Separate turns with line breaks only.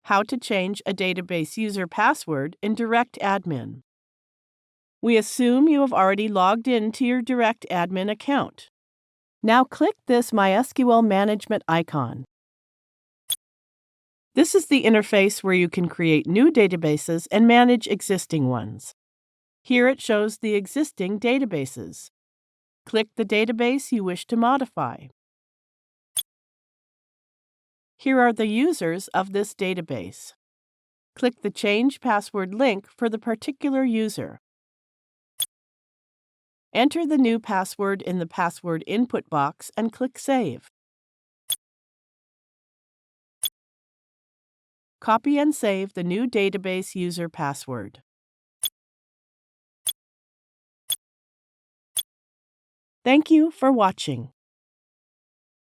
How to change a database user password in DirectAdmin. We assume you have already logged in to your DirectAdmin account. Now click this MySQL management icon. This is the interface where you can create new databases and manage existing ones. Here it shows the existing databases. Click the database you wish to modify. Here are the users of this database. Click the Change Password link for the particular user. Enter the new password in the password input box and click Save. Copy and save the new database user password. Thank you for watching.